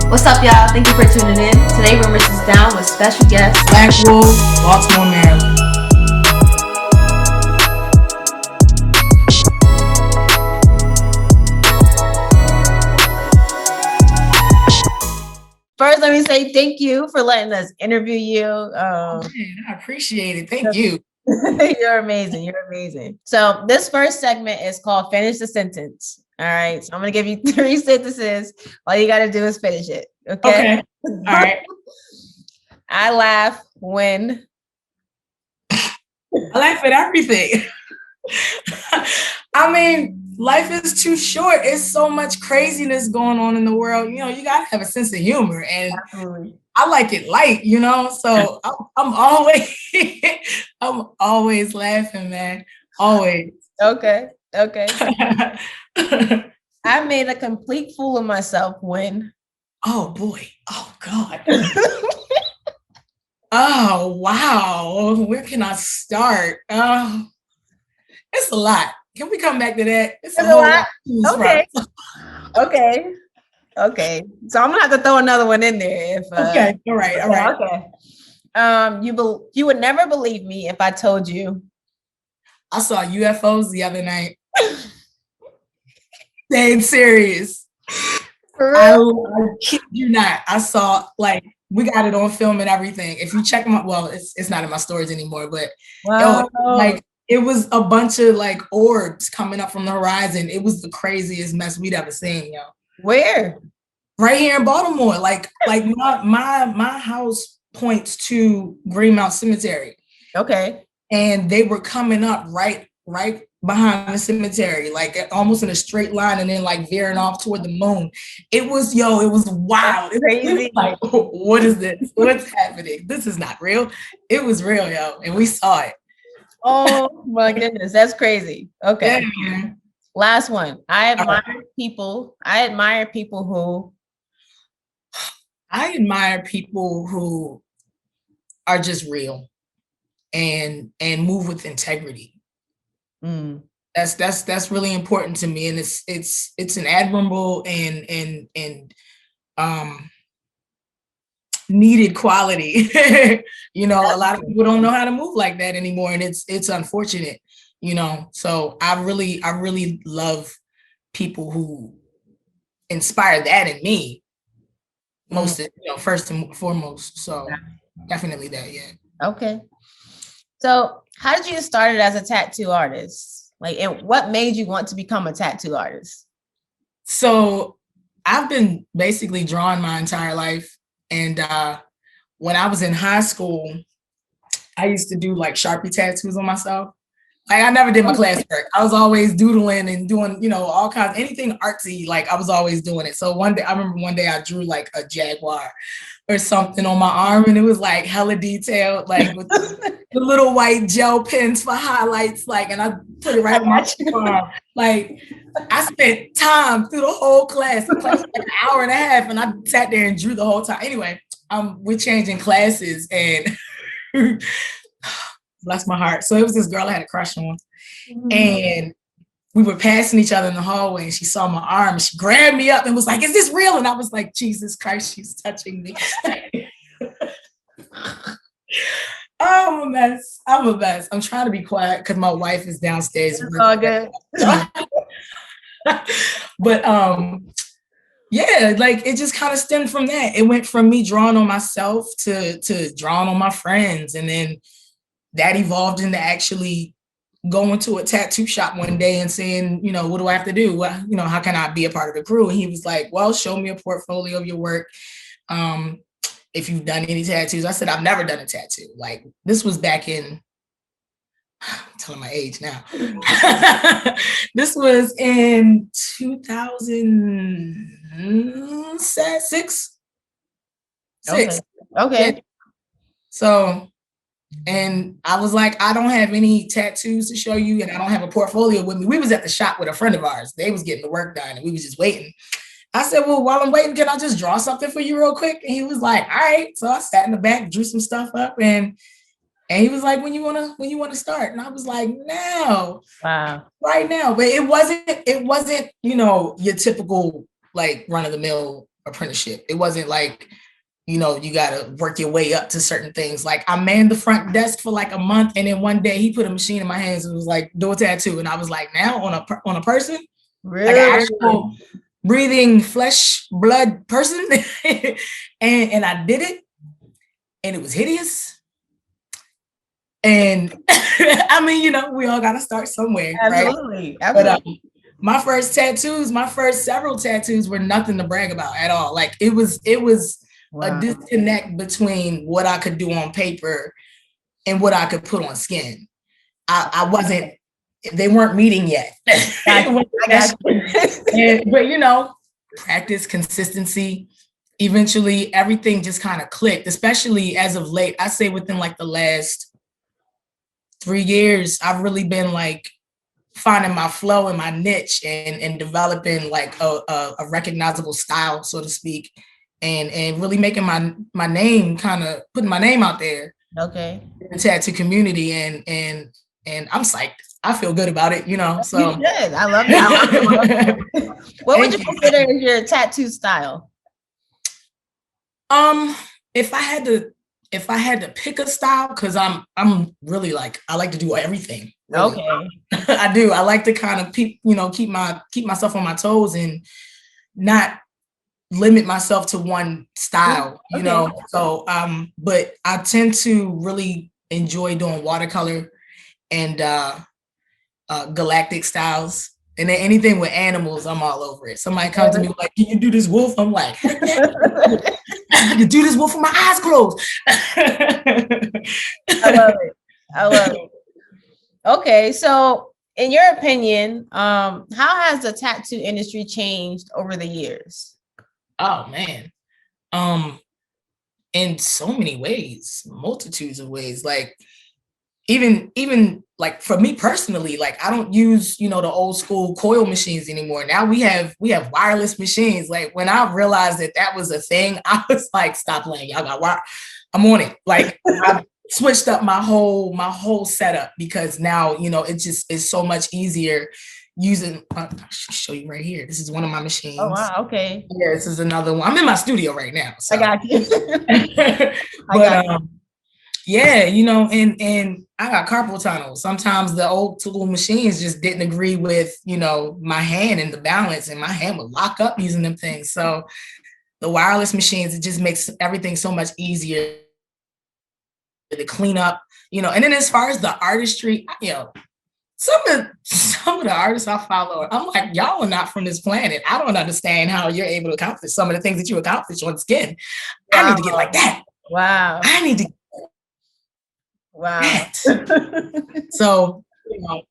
What's up, y'all? Thank you for tuning in. Today, Rumour is down with special guest Blvqwulph, Baltimore, Maryland. First, let me say thank you for letting us interview you. I appreciate it. Thank you. You're amazing. You're amazing. So this first segment is called Finish the Sentence. All right. So I'm going to give you 3 sentences. All you got to do is finish it. Okay. All right. I laugh when. I laugh at everything. I mean, life is too short. It's so much craziness going on in the world. You know, you got to have a sense of humor. And Absolutely. I like it light, you know, so I'm always, I'm always laughing, man. Always. Okay. I made a complete fool of myself when. Oh boy. Oh God. Oh wow. Where can I start? It's a lot. Can we come back to that? It's a lot. Okay. So I'm gonna have to throw another one in there. Okay. All right. You would never believe me if I told you. I saw UFOs the other night. Dead serious. I kid you not. I saw, like, we got it on film and everything. If you check my, well, it's not in my stories anymore, but wow. Like it was a bunch of like orbs coming up from the horizon. It was the craziest mess we'd ever seen, yo. Where? Right here in Baltimore. Like my house points to Greenmount Cemetery. Okay. And they were coming up right behind the cemetery, like almost in a straight line, and then like veering off toward the moon. It was wild. It was like, what is this? What's happening? This is not real. It was real, yo, and we saw it. Oh my goodness, that's crazy. Okay. Yeah. Last one. I admire people who are just real and move with integrity. That's really important to me, and it's an admirable and needed quality. You know, a lot of people don't know how to move like that anymore, and it's unfortunate, you know. So I really love people who inspire that in me, most, you know, first and foremost. So definitely that, yeah. Okay. So how did you get started as a tattoo artist? Like, and what made you want to become a tattoo artist? So I've been basically drawing my entire life. And when I was in high school, I used to do like Sharpie tattoos on myself. Like I never did my classwork. I was always doodling and doing, you know, all kinds, anything artsy, like I was always doing it. So I remember one day I drew like a jaguar or something on my arm, and it was like hella detailed, like with the little white gel pens for highlights, like, and I put it right on my arm. Like I spent time through the whole class. The class was like an hour and a half, and I sat there and drew the whole time. Anyway, we're changing classes, and bless my heart. So it was this girl I had a crush on, and we were passing each other in the hallway, and she saw my arm, and she grabbed me up and was like, "Is this real?" And I was like, "Jesus Christ, she's touching me." I'm a mess. I'm trying to be quiet because my wife is downstairs. It's all good. But yeah, like it just kind of stemmed from that. It went from me drawing on myself to drawing on my friends, and then that evolved into actually going to a tattoo shop one day and saying, you know, what do I have to do? Well, you know, how can I be a part of the crew? And he was like, well, show me a portfolio of your work. If you've done any tattoos. I said, I've never done a tattoo. Like this was back in, I'm telling my age now. This was in 2006. Okay. Yeah. So, and I was like, I don't have any tattoos to show you, and I don't have a portfolio with me. We was at the shop with a friend of ours. They was getting the work done, and we was just waiting. I said, well, while I'm waiting, can I just draw something for you real quick? And he was like, all right. So I sat in the back, drew some stuff up, and he was like, when you wanna start? And I was like, now. Wow. Right now. But it wasn't, you know, your typical like run of the mill apprenticeship. It wasn't like, you know, you got to work your way up to certain things. Like I manned the front desk for like a month, and then one day he put a machine in my hands and was like, do a tattoo. And I was like, now on a person, Really? like an actual breathing flesh blood person. and I did it, and it was hideous. And I mean, you know, we all got to start somewhere. Absolutely. Right? Absolutely. But my first several tattoos were nothing to brag about at all. Like it was a disconnect between what I could do on paper and what I could put on skin. I wasn't, they weren't meeting yet. But you know, practice, consistency, eventually everything just kind of clicked, especially as of late. I say within like the last 3 years, I've really been like finding my flow and my niche and developing like a recognizable style, so to speak, and really making my name, kind of putting my name out there. Okay. In the tattoo community, and I'm psyched. I feel good about it, you know. So you should. I love it. What would you consider as your tattoo style? If I had to pick a style, because I'm really like, I like to do everything. Really. Okay. I do. I like to kind of keep myself on my toes and not limit myself to one style, you know. So but I tend to really enjoy doing watercolor and galactic styles. And then anything with animals, I'm all over it. Somebody comes to me like, can you do this wolf? I'm like, I can do this wolf with my eyes closed. I love it. I love it. Okay, so in your opinion, how has the tattoo industry changed over the years? Oh man, in so many ways, multitudes of ways. Like even like for me personally, like I don't use, you know, the old school coil machines anymore. Now we have wireless machines. Like when I realized that was a thing, I was like, stop playing, y'all got wire. I'm on it. Like I switched up my whole setup, because now, you know, it just is so much easier using. I'll show you right here. This is one of my machines. Oh wow, okay. Yeah, this is another one. I'm in my studio right now. So. I got you. But yeah, you know, and I got carpal tunnel. Sometimes the old school machines just didn't agree with, you know, my hand and the balance, and my hand would lock up using them things. So the wireless machines, it just makes everything so much easier to clean up, you know. And then as far as the artistry, you know, some of the artists I follow, I'm like, y'all are not from this planet. I don't understand how you're able to accomplish some of the things that you accomplish on skin. Wow. I need to get like that. Wow. I need to. Wow. So, you know,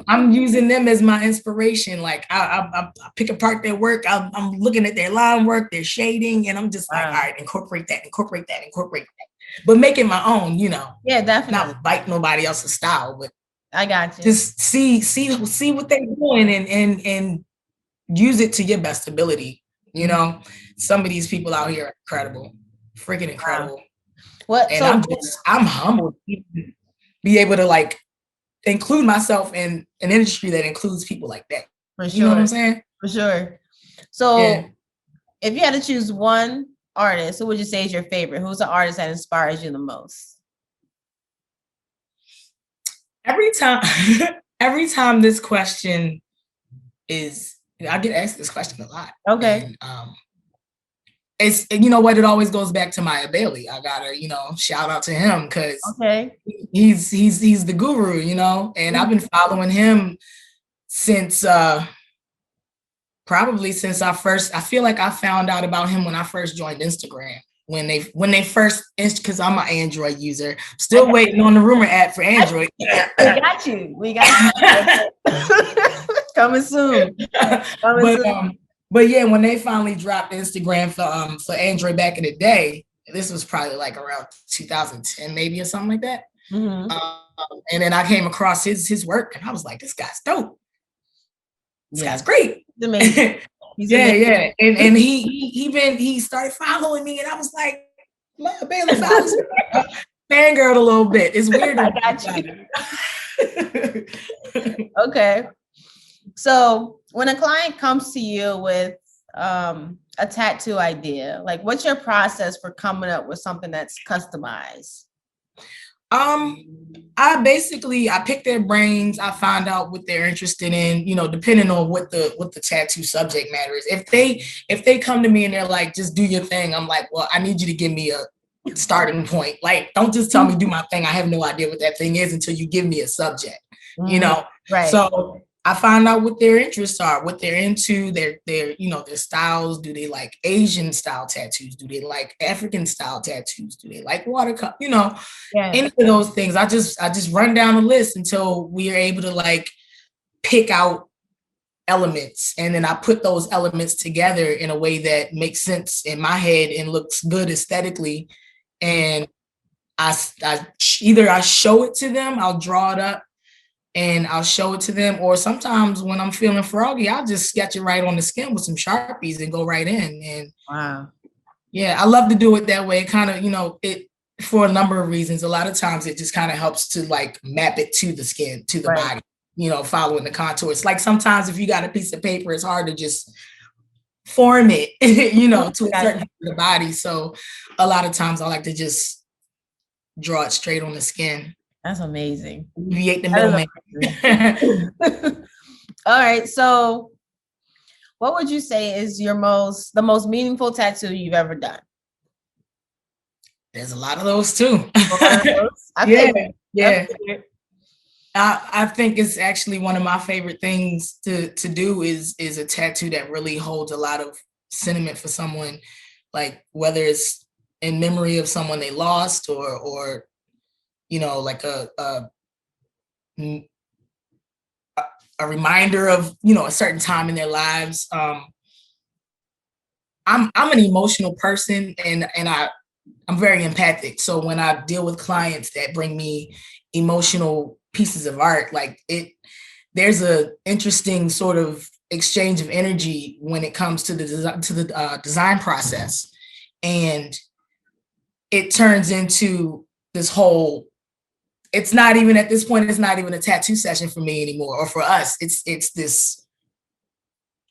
I'm using them as my inspiration. Like I pick apart their work. I'm looking at their line work, their shading, and I'm just like, all right, incorporate that. But make it my own, you know. Yeah, definitely. Not bite nobody else's style, but I got you. Just see what they're doing and use it to your best ability. You know, some of these people out here are incredible, freaking incredible. Wow. What? And I'm humbled to be able to like include myself in an industry that includes people like that. For sure. You know what I'm saying? For sure. So if you had to choose one artist, who would you say is your favorite? Who's the artist that inspires you the most? Every time this question is, I get asked this question a lot. Okay. And, it's, you know what, it always goes back to Maya Bailey. I gotta, you know, shout out to him, because he's the guru, you know, and I've been following him since probably since I feel like I found out about him when I first joined Instagram. When they first, because I'm an Android user, still waiting on the Rumour app for Android. We got you. Coming soon. But yeah, when they finally dropped Instagram for Android back in the day, this was probably like around 2010 maybe or something like that. Mm-hmm. And then I came across his work, and I was like, this guy's dope. This guy's great. He's amazing. Yeah. And he started following me, and I was like, Maya Bailey follows me. Fangirled a little bit. It's weird. I got you. Okay. So when a client comes to you with a a tattoo idea? Like, what's your process for coming up with something that's customized? I pick their brains. I find out what they're interested in, depending on what the tattoo subject matter is. If they come to me and they're like, just do your thing, I'm like, well, I need you to give me a starting point. Like, don't just tell me do my thing. I have no idea what that thing is until you give me a subject, Right. So I find out what their interests are, what they're into, their styles. Do they like Asian style tattoos? Do they like African style tattoos? Do they like watercolor? Any of those things. I just run down the list until we are able to like pick out elements, and then I put those elements together in a way that makes sense in my head and looks good aesthetically. And I either I show it to them, I'll draw it up and I'll show it to them, or sometimes when I'm feeling froggy, I'll just sketch it right on the skin with some Sharpies and go right in. And wow, yeah, I love to do it that way. It kind of, it for a number of reasons. A lot of times it just kind of helps to like map it to the skin, to the body, following the contours. Like sometimes if you got a piece of paper, it's hard to just form it, to a certain part of the body. So a lot of times I like to just draw it straight on the skin. That's amazing. Alleviate the middleman. All right. So what would you say is the most meaningful tattoo you've ever done? There's a lot of those too. I think it's actually one of my favorite things to do is a tattoo that really holds a lot of sentiment for someone, like whether it's in memory of someone they lost or like a reminder of a certain time in their lives. I'm an emotional person, and I'm very empathic. So when I deal with clients that bring me emotional pieces of art, like there's a interesting sort of exchange of energy when it comes to the design process, and it turns into this whole. It's not even at this point. It's not even a tattoo session for me anymore, or for us. It's this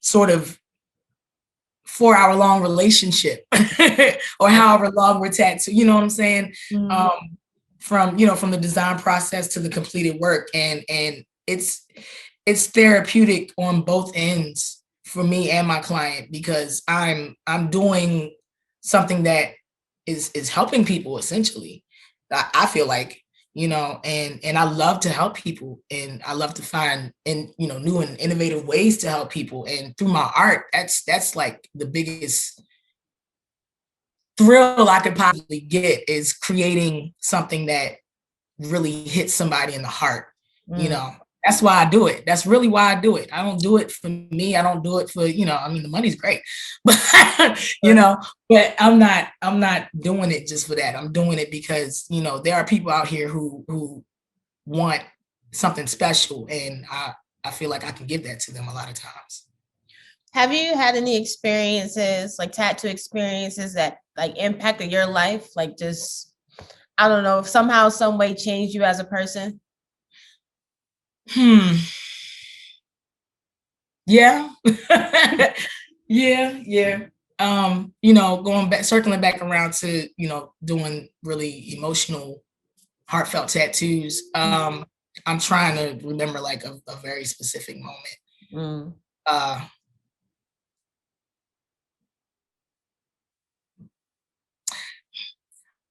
sort of 4-hour long relationship or however long we're tattooed, you know what I'm saying? Mm-hmm. From the design process to the completed work. And it's therapeutic on both ends for me and my client, because I'm doing something that is helping people essentially. I feel like, and I love to help people, and I love to find new and innovative ways to help people. And through my art, that's like the biggest thrill I could possibly get, is creating something that really hits somebody in the heart. That's why I do it. That's really why I do it. I don't do it for me. I don't do it for, the money's great, but, but I'm not doing it just for that. I'm doing it because, there are people out here who want something special, and I feel like I can give that to them a lot of times. Have you had any experiences, like tattoo experiences, that like impacted your life? Like just, I don't know, somehow, some way changed you as a person? Yeah. Yeah. Going back, circling back around to, doing really emotional, heartfelt tattoos. I'm trying to remember like a very specific moment.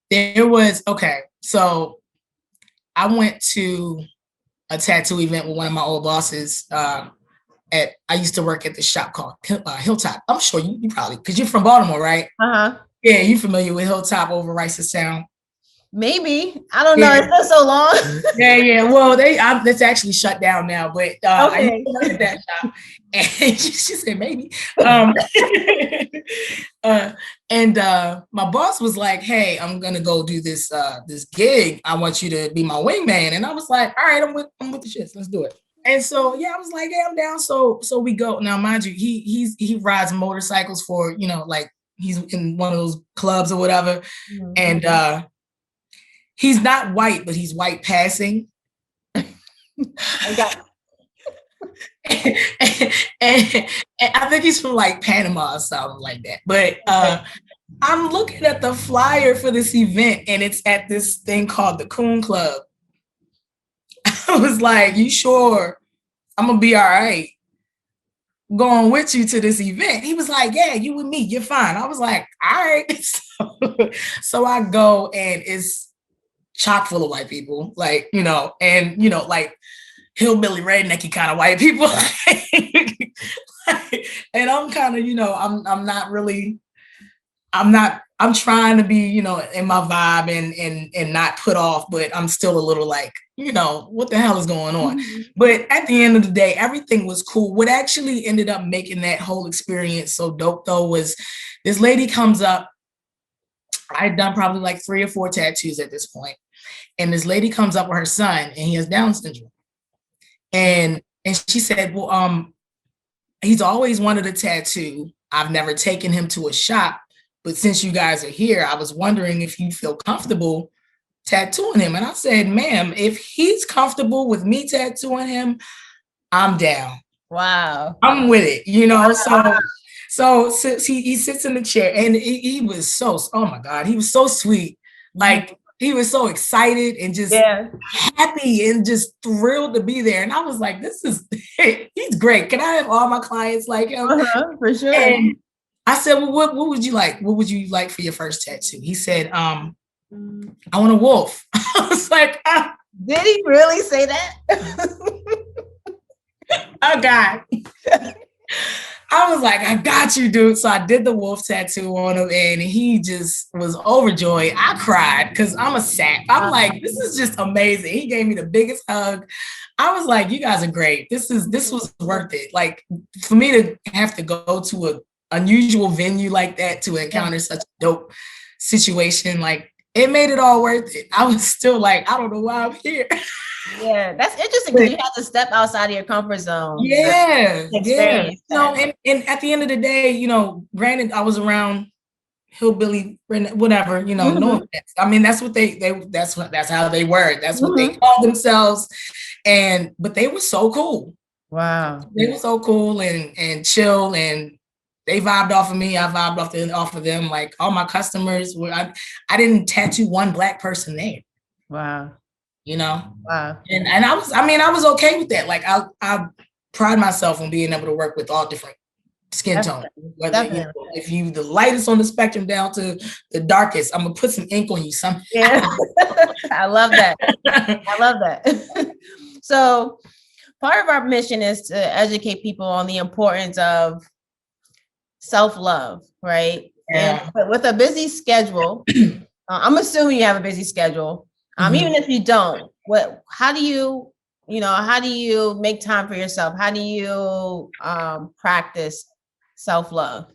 There was, so I went to a tattoo event with one of my old bosses. I used to work at the shop called Hilltop. I'm sure you probably, because you're from Baltimore, right? Yeah, you familiar with Hilltop over Rice's Sound? Maybe. I don't know. It's been so long. Yeah. Well, that's actually shut down now, but I used to work at that shop, and she said maybe. And my boss was like, "Hey, I'm gonna go do this gig. I want you to be my wingman." And I was like, "All right, I'm with the shits. Let's do it." And so yeah, I was like, "Yeah, I'm down." So we go. Now, mind you, he rides motorcycles for, like he's in one of those clubs or whatever, and he's not white, but he's white passing. and and, and I think he's from like Panama or something like that. But I'm looking at the flyer for this event, and it's at this thing called the Coon Club. I was like, you sure I'm gonna be all right going with you to this event? He was like, yeah, you with me, you're fine. I was like, all right. So I go, and it's chock full of white people, like, like hillbilly rednecky kind of white people. And I'm kind of, I'm not really, I'm trying to be, in my vibe and not put off, but I'm still a little like, what the hell is going on? But at the end of the day, everything was cool. What actually ended up making that whole experience so dope though was this lady comes up. I'd done probably like 3 or 4 tattoos at this point. And this lady comes up with her son, and he has Down syndrome. And she said, well, he's always wanted a tattoo. I've never taken him to a shop, but since you guys are here, I was wondering if you feel comfortable tattooing him. And I said, ma'am, if he's comfortable with me tattooing him, I'm down. Wow. I'm with it, Wow. So he sits in the chair, and he was so, oh my God, he was so sweet. Like, he was so excited and just happy and just thrilled to be there. And I was like, he's great. Can I have all my clients like him? For sure. And I said, well, what would you like? What would you like for your first tattoo? He said, I want a wolf. I was like, did he really say that? Oh God. I was like, I got you, dude. So I did the wolf tattoo on him, and he just was overjoyed. I cried because I'm a sap. I'm like, this is just amazing. He gave me the biggest hug. I was like, you guys are great. This was worth it. Like, for me to have to go to an unusual venue like that to encounter such a dope situation, like, it made it all worth it. I was still like, I don't know why I'm here. Yeah, that's interesting because you have to step outside of your comfort zone. Yeah. And at the end of the day, granted, I was around hillbilly, whatever, no offense. I mean, that's what that's how they were. That's what they called themselves. But they were so cool. Wow. They were so cool and chill, and they vibed off of me. I vibed off of them. Like, all my customers were, I didn't tattoo one Black person there. Wow. Wow. And I was okay with that. Like, I pride myself on being able to work with all different skin tones. Whether if you the lightest on the spectrum down to the darkest, I'm gonna put some ink on you. Yeah. I love that. I love that. So part of our mission is to educate people on the importance of self-love, right? Yeah. And with a busy schedule, I'm assuming you have a busy schedule. Even if you don't, how do you make time for yourself? How do you practice self-love?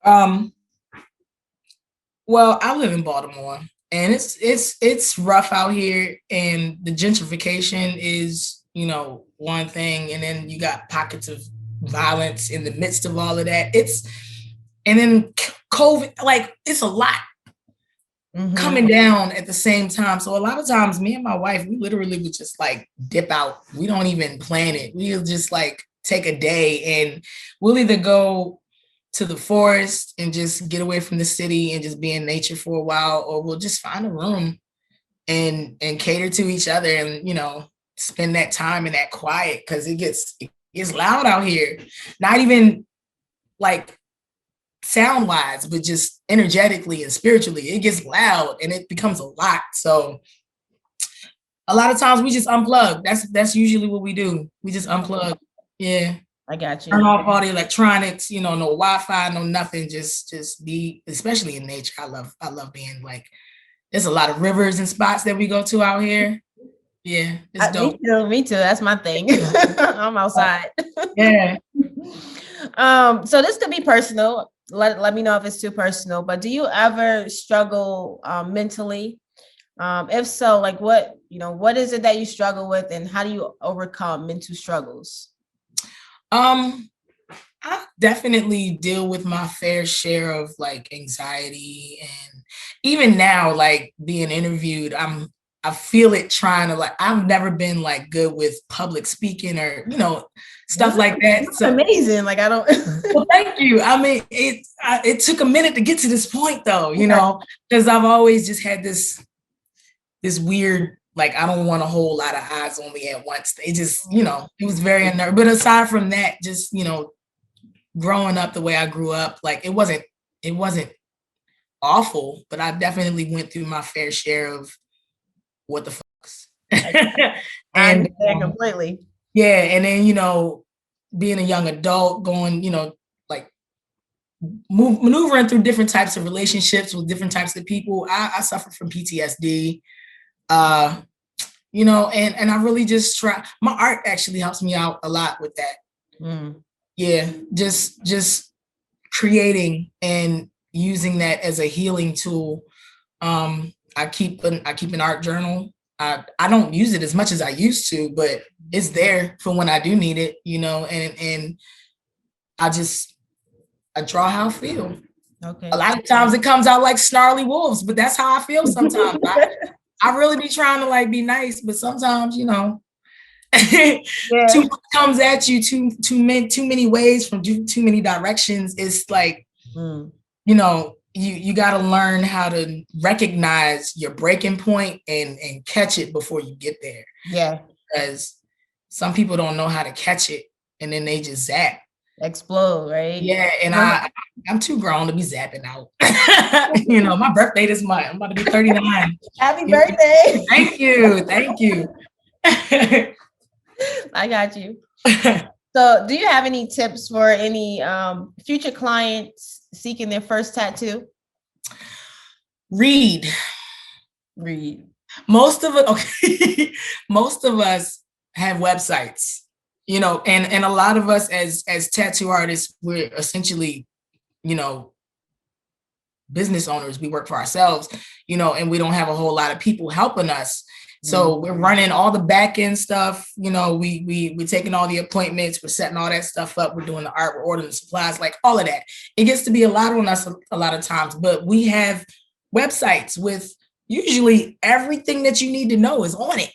Well, I live in Baltimore, and it's rough out here, and the gentrification is, one thing, and then you got pockets of violence in the midst of all of that. And then COVID, like, it's a lot coming down at the same time. So a lot of times me and my wife, we literally would just like dip out. We don't even plan it. We'll just like take a day, and we'll either go to the forest and just get away from the city and just be in nature for a while, or we'll just find a room and cater to each other and, spend that time in that quiet, because it gets loud out here. Not even like sound wise, but just energetically and spiritually, it gets loud and it becomes a lot. So a lot of times we just unplug. That's usually what we do. We just unplug. Yeah. I got you. Turn off all the electronics, no Wi-Fi, no nothing. Just be, especially in nature. I love being like, there's a lot of rivers and spots that we go to out here. Yeah, it's dope. Me too. That's my thing. I'm outside. Yeah. So this could be personal. Let me know if it's too personal, but do you ever struggle mentally? If so, like what is it that you struggle with, and how do you overcome mental struggles? I definitely deal with my fair share of like anxiety, and even now, like being interviewed, I'm I feel it trying to like, I've never been like good with public speaking or, stuff like that. That's amazing. Like, I don't. Well, thank you. I mean, it took a minute to get to this point though, because I've always just had this weird, like, I don't want a whole lot of eyes on me at once. It just, it was very unnerving. But aside from that, just, growing up the way I grew up, like, it wasn't awful, but I definitely went through my fair share of what the fucks. I understand completely. Yeah. And then, being a young adult, going, like maneuvering through different types of relationships with different types of people. I suffer from PTSD. And I really just try. My art actually helps me out a lot with that. Yeah, just creating and using that as a healing tool. I keep an art journal. I don't use it as much as I used to, but it's there for when I do need it, and I draw how I feel. Okay. A lot of times it comes out like snarly wolves, but that's how I feel sometimes. I really be trying to like be nice, but sometimes, too much comes at you too many ways from too many directions. It's like, you got to learn how to recognize your breaking point and catch it before you get there. Yeah. Because some people don't know how to catch it and then they just zap. Explode, right? Yeah. And I'm too grown to be zapping out. My birthday this month. I'm about to be 39. Happy birthday. Thank you. Thank you. I got you. So do you have any tips for any future clients seeking their first tattoo? Read. Most of us have websites, and a lot of us as tattoo artists, we're essentially, business owners. We work for ourselves, and we don't have a whole lot of people helping us. So we're running all the back end stuff. We're taking all the appointments. We're setting all that stuff up. We're doing the art. We're ordering the supplies, like all of that. It gets to be a lot on us a lot of times, but we have websites with usually everything that you need to know is on it.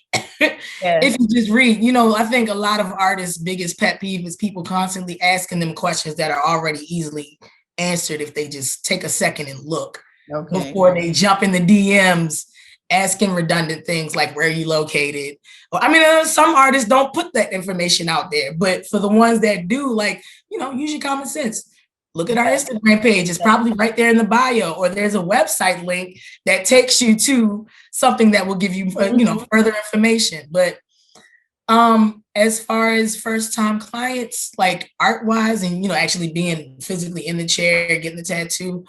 Yeah. If you just read, I think a lot of artists' biggest pet peeve is people constantly asking them questions that are already easily answered if they just take a second and look before they jump in the DMs asking redundant things like where are you located? Some artists don't put that information out there, but for the ones that do, like, use your common sense. Look at our Instagram page. It's probably right there in the bio, or there's a website link that takes you to something that will give you, further information. But as far as first-time clients, like art-wise and, actually being physically in the chair, getting the tattoo,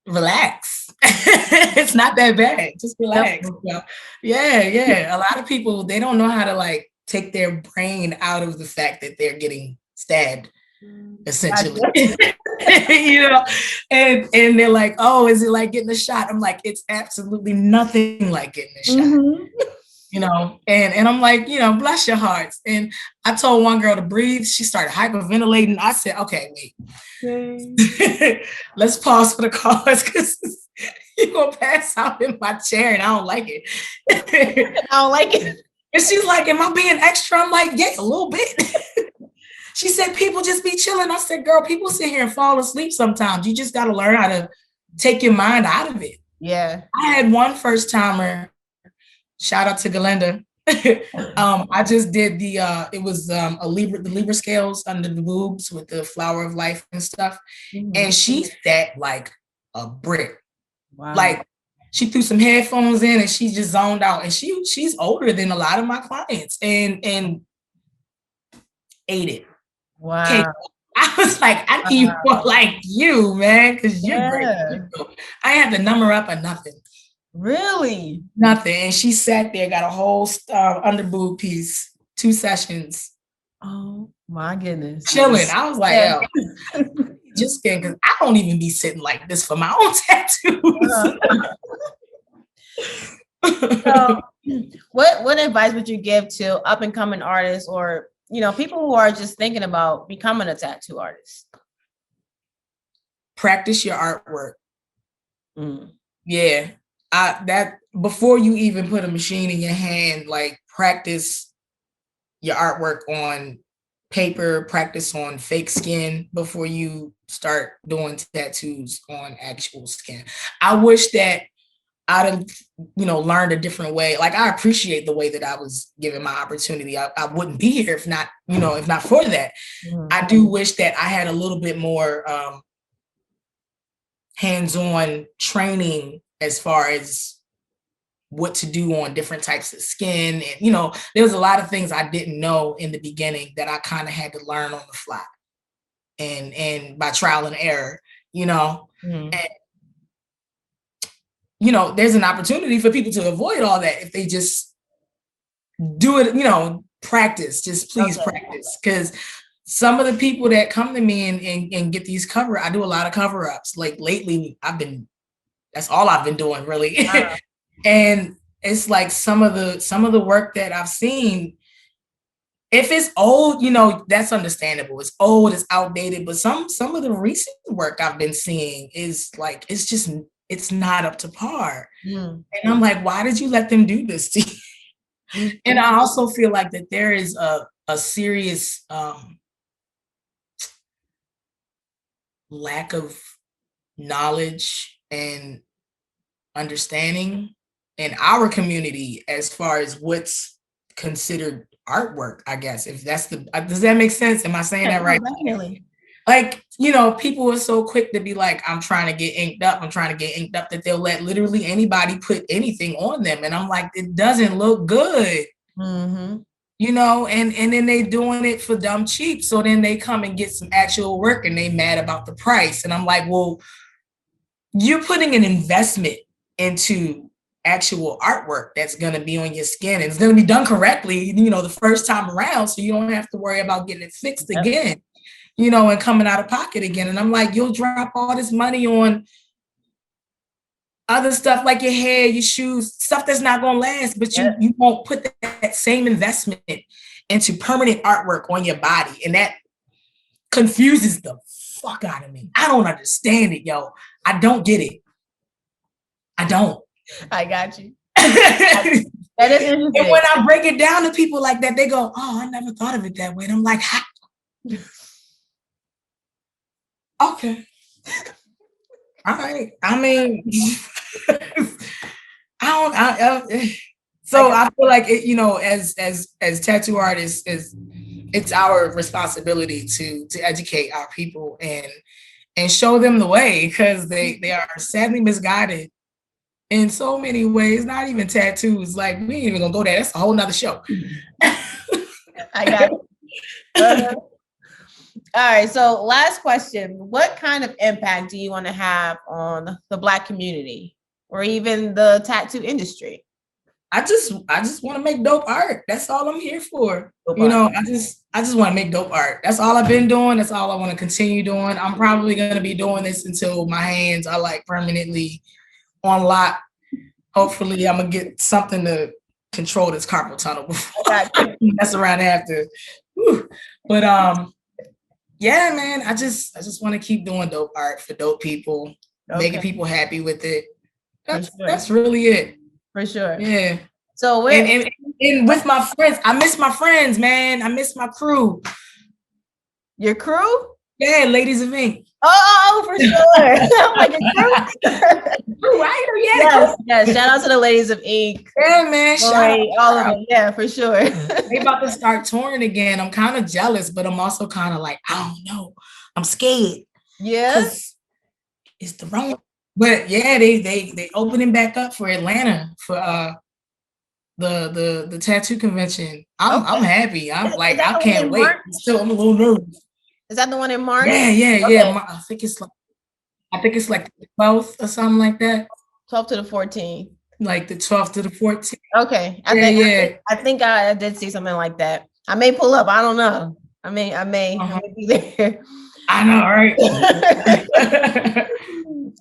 relax. It's not that bad. Just relax. Yeah. A lot of people, they don't know how to like take their brain out of the fact that they're getting stabbed, essentially. And they're like, oh, is it like getting a shot? I'm like, it's absolutely nothing like getting a shot. And I'm like, bless your hearts. And I told one girl to breathe. She started hyperventilating. I said, okay, wait. Let's pause for the cause because you're going to pass out in my chair and I don't like it. I don't like it. And she's like, am I being extra? I'm like, yeah, a little bit. She said, people just be chilling. I said, girl, people sit here and fall asleep sometimes. You just got to learn how to take your mind out of it. Yeah. I had one first timer. Shout out to Galinda. I just did it was the Libra scales under the boobs with the flower of life and stuff. Mm-hmm. And she sat like a brick. Wow. Like she threw some headphones in and she just zoned out. And she's older than a lot of my clients and ate it. Wow. Okay. I was like, I need more like you, man, because you're great. I had to number up or nothing. Really? Nothing. And she sat there, got a whole under boob piece, 2 sessions. Oh my goodness. Chilling. I was like, just kidding, because I don't even be sitting like this for my own tattoos. So, what advice would you give to up and coming artists or people who are just thinking about becoming a tattoo artist? Practice your artwork. Yeah. That before you even put a machine in your hand, like practice your artwork on paper, practice on fake skin before you start doing tattoos on actual skin. I wish that I'd have, learned a different way. Like, I appreciate the way that I was given my opportunity. I wouldn't be here if not for that. Mm-hmm. I do wish that I had a little bit more hands-on training as far as what to do on different types of skin. And, there was a lot of things I didn't know in the beginning that I kind of had to learn on the fly and by trial and error, mm-hmm. And, there's an opportunity for people to avoid all that if they just do it, practice, just please practice. Because some of the people that come to me and get these I do a lot of cover-ups. Like lately, that's all I've been doing really. Wow. And it's like some of the work that I've seen, if it's old, that's understandable. It's old, it's outdated, but some of the recent work I've been seeing is like, it's not up to par. Mm. And I'm like, why did you let them do this to you? And I also feel like that there is a serious lack of knowledge and understanding in our community as far as what's considered artwork, I guess. If that's does that make sense? Am I saying that right? Definitely. Like, people are so quick to be like, I'm trying to get inked up, that they'll let literally anybody put anything on them. And I'm like, it doesn't look good. Mm-hmm. And then they doing it for dumb cheap. So then they come and get some actual work and they mad about the price. And I'm like, well, you're putting an investment into actual artwork that's going to be on your skin. And it's going to be done correctly, the first time around. So you don't have to worry about getting it fixed again, and coming out of pocket again. And I'm like, you'll drop all this money on other stuff like your hair, your shoes, stuff that's not going to last, but you won't put that same investment into permanent artwork on your body. And that confuses the fuck out of me. I don't understand it, yo. I don't get it. I don't. I got you. That is interesting. And when I break it down to people like that, they go, oh, I never thought of it that way. And I'm like, ha. Okay. All right. I mean, I feel like it, as tattoo artists, it's our responsibility to educate our people and show them the way, because they are sadly misguided in so many ways. Not even tattoos. Like, we ain't even gonna go there. That's a whole nother show. I got it. All right. So last question. What kind of impact do you want to have on the Black community or even the tattoo industry? I just want to make dope art. That's all I'm here for. I just want to make dope art. That's all I've been doing. That's all I want to continue doing. I'm probably going to be doing this until my hands are like permanently on lock. Hopefully I'm going to get something to control this carpal tunnel before that's around after. Whew. But yeah, man, I just want to keep doing dope art for dope people, making people happy with it. That's really it. For sure. Yeah. So and with my friends, I miss my friends, man. I miss my crew. Your crew? Yeah, Ladies of Ink. Oh, for sure. Like a crew, right? Yes. Shout out to the Ladies of Ink. Yeah, man. Shout out all of them. Yeah, for sure. They about to start touring again. I'm kind of jealous, but I'm also kind of like, I don't know. I'm scared. Yeah. It's the wrong. But yeah, they opening back up for Atlanta for the tattoo convention. I'm happy. I'm like, I can't wait. I'm a little nervous. Is that the one in March? Yeah. Okay. I think it's like the 12th or something like that. 12th to the 14th. Like the 12th to the 14th. Okay. I think I did see something like that. I may pull up. I don't know. I may be there. I know, right?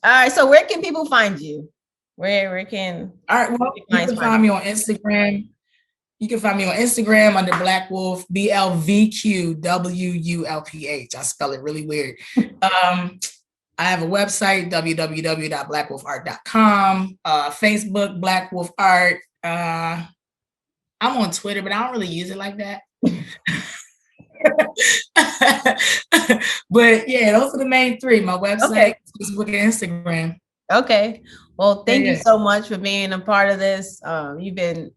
All right. So where can people find you? Where can? All right. Well, you can find me on Instagram. You can find me on Instagram under Blvqwulph, Blvqwulph. I spell it really weird. I have a website, www.blvqwulph.com, Facebook, Black Wolf Art. I'm on Twitter, but I don't really use it like that. But yeah, those are the main three: my website, Facebook, and Instagram. Okay. Well, thank you so much for being a part of this. You've been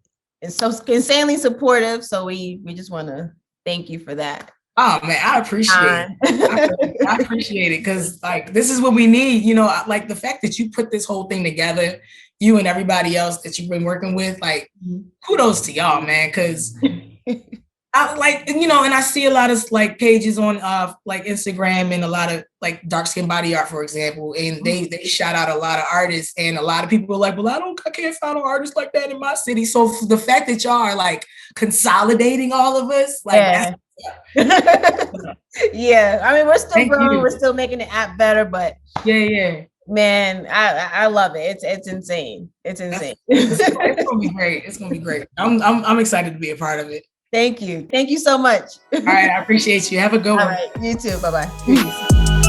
so insanely supportive. So we just want to thank you for that. Oh man, I appreciate it. I appreciate it because like this is what we need. You know, like the fact that you put this whole thing together, you and everybody else that you've been working with, like kudos to y'all, man. Because I like, you know, and I see a lot of like pages on like Instagram and a lot of like dark skin body art, for example, and they shout out a lot of artists, and a lot of people are like, well, I can't find an artist like that in my city. So the fact that y'all are like consolidating all of us, like yeah. Yeah, I mean, we're still growing, we're still making the app better, but yeah. Man, I love it. It's insane. It's insane. It's gonna be great. It's gonna be great. I'm excited to be a part of it. Thank you. Thank you so much. All right, I appreciate you. Have a good one. All right, you too. Bye-bye. Peace.